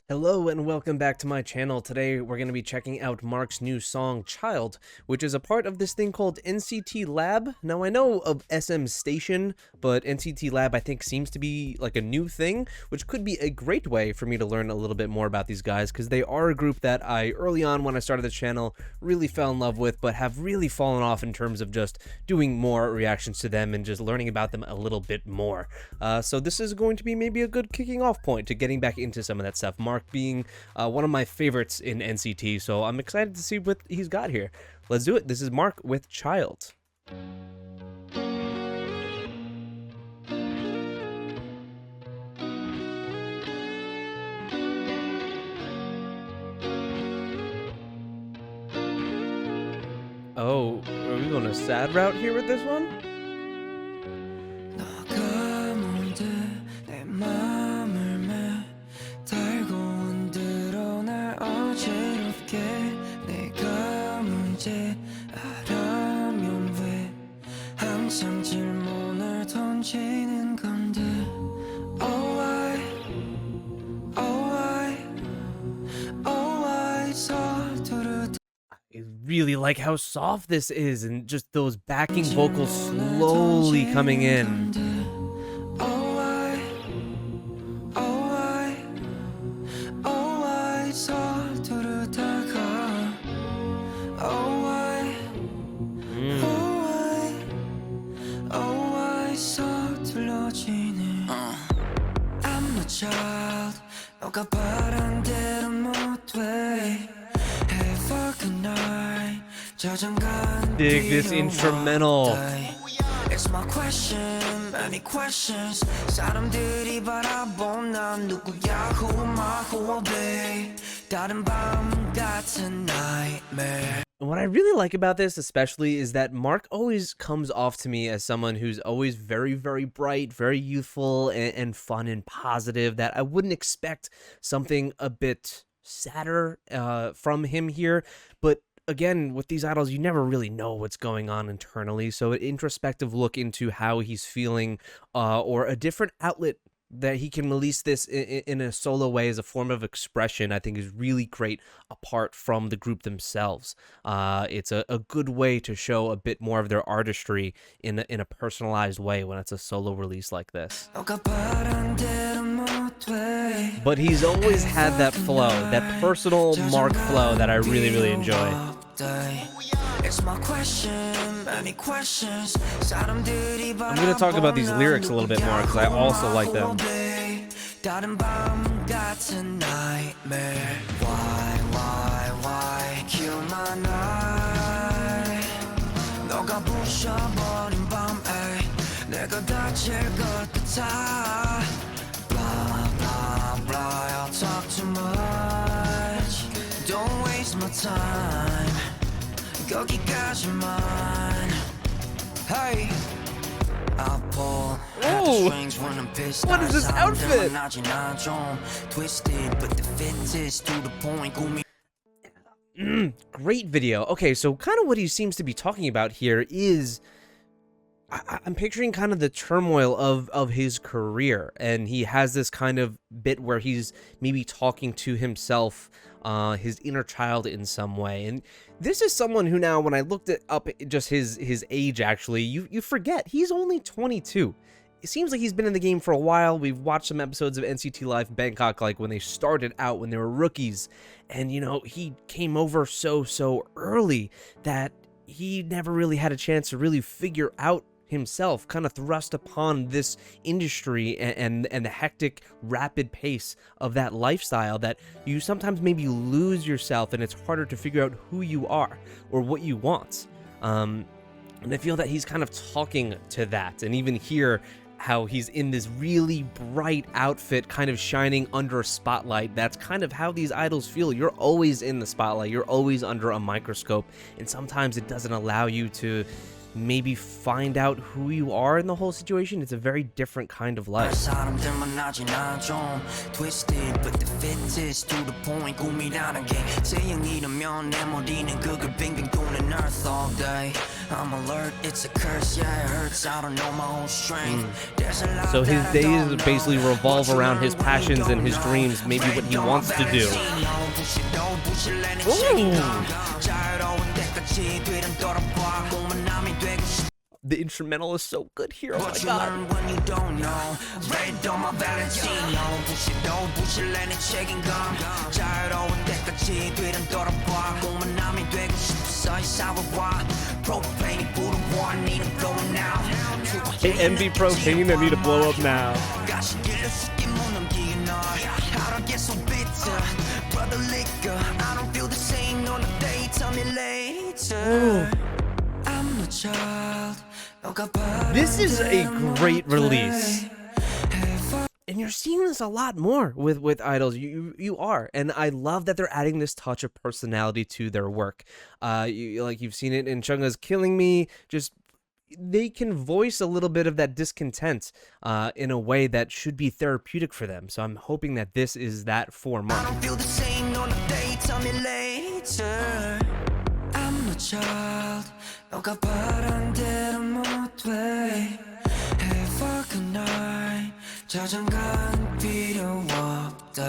Hello and welcome back to my channel. Today we're going to be checking out Mark's new song, Child, which is a part of this thing called NCTLAB. Now I know of SM Station, but NCTLAB I think seems to be like a new thing, which could be a great way for me to learn a little bit more about these guys, because they are a group that I, early on when I started the channel, really fell in love with, but have really fallen off in terms of just doing more reactions to them and just learning about them a little bit more. So this is going to be maybe a good kicking off point to getting back into some of that stuff. Mark being one of my favorites in NCT, so I'm excited to see what he's got here. Let's do it. This is Mark with Child. Oh, are we going a sad route here with this one? I really like how soft this is, and just those backing vocals slowly coming in. Dig this instrumental. It's my question, many questions. 사람들이 바라본 난 누구야? Who am I? Who will be? 다른 밤 같은 nightmare. What I really like about this especially is that Mark always comes off to me as someone who's always very, very bright, very youthful, and fun and positive, that I wouldn't expect something a bit sadder from him here. But again, with these idols, you never really know what's going on internally, so an introspective look into how he's feeling, or a different outlet that he can release this in a solo way as a form of expression, I think is really great apart from the group themselves. It's a good way to show a bit more of their artistry in a personalized way when it's a solo release like this. But he's always had that flow, that personal Mark flow that I really, really enjoy. I'm going to talk about these lyrics a little bit more because I also like them. Talk too much, don't waste my time. Hey, oh, what is this outfit? Great video. Okay, so kind of what he seems to be talking about here is, I'm picturing kind of the turmoil of his career, and he has this kind of bit where he's maybe talking to himself, his inner child in some way. And this is someone who now, when I looked it up, just his age, actually, you forget he's only 22. It seems like he's been in the game for a while. We've watched some episodes of NCT Live Bangkok, like when they started out, when they were rookies, and you know, he came over so early that he never really had a chance to really figure out himself, kind of thrust upon this industry and the hectic, rapid pace of that lifestyle, that you sometimes maybe lose yourself, and it's harder to figure out who you are or what you want. And I feel that he's kind of talking to that, and even here, how he's in this really bright outfit, kind of shining under a spotlight. That's kind of how these idols feel. You're always in the spotlight, you're always under a microscope, and sometimes it doesn't allow you to maybe find out who you are in the whole situation. It's a very different kind of life. So his days basically revolve around his passions and his dreams, maybe what he wants to do. The instrumental is so good here. Oh my god. Hey, MB Propane, I need to blow up now. This is a great release, and you're seeing this a lot more with idols. You are, and I love that they're adding this touch of personality to their work. You've seen it in Chungha's "Killing Me." Just they can voice a little bit of that discontent in a way that should be therapeutic for them. So I'm hoping that this is that for Mark. I don't feel the same on a day, tell me later. I'm a child. 너가 바란 대로 못돼 해박한 자장가는 필요 없대.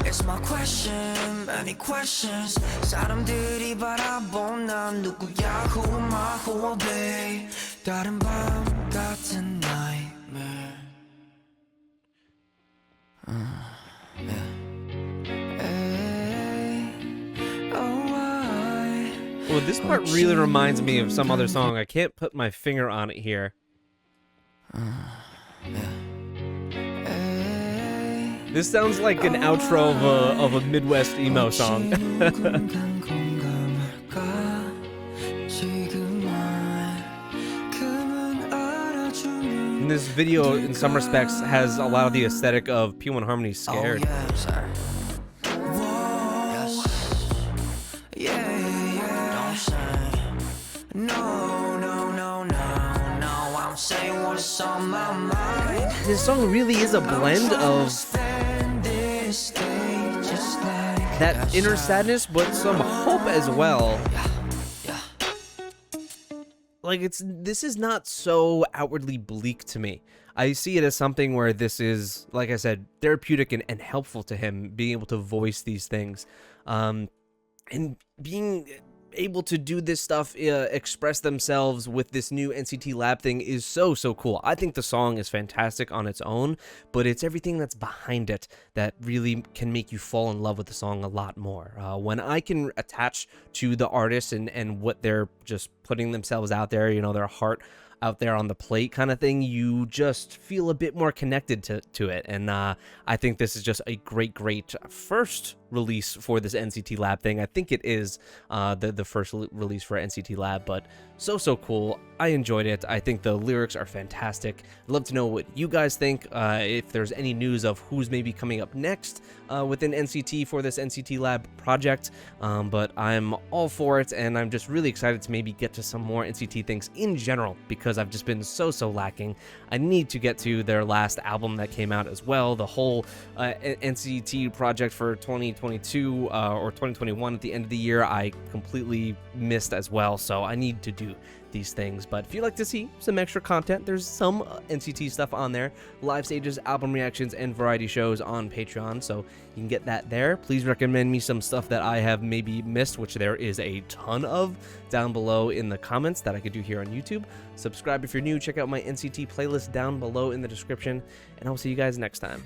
It's my question, many questions. 사람들이 바라본 난 누구야? Who am I? Who will be? 다른 밤 같은 nightmare. Well, this part really reminds me of some other song. I can't put my finger on it here. This sounds like an outro of a Midwest emo song. And this video, in some respects, has a lot of the aesthetic of P1 Harmony's Scared. This song really is a blend of that inner sadness, but some hope as well. Like, this is not so outwardly bleak to me. I see it as something where this is, like I said, therapeutic and helpful to him, being able to voice these things. And being able to do this stuff, express themselves with this new NCTLAB thing is so cool. I think the song is fantastic on its own, but it's everything that's behind it that really can make you fall in love with the song a lot more. When I can attach to the artist and what they're just putting themselves out there, you know, their heart out there on the plate kind of thing, you just feel a bit more connected to it. And I think this is just a great first release for this NCTLAB thing. I think it is the first release for NCTLAB, but so cool. I enjoyed it. I think the lyrics are fantastic. I'd love to know what you guys think, if there's any news of who's maybe coming up next within NCT for this NCTLAB project, but I'm all for it, and I'm just really excited to maybe get to some more NCT things in general, because I've just been so lacking. I need to get to their last album that came out as well, the whole NCT project for 2022 or 2021 at the end of the year. I completely missed as well, so I need to do these things. But if you'd like to see some extra content, there's some NCT stuff on there, live stages, album reactions, and variety shows on Patreon, so you can get that there. Please recommend me some stuff that I have maybe missed, which there is a ton of, down below in the comments that I could do here on YouTube. Subscribe if you're new, check out my NCT playlist down below in the description, and I'll see you guys next time.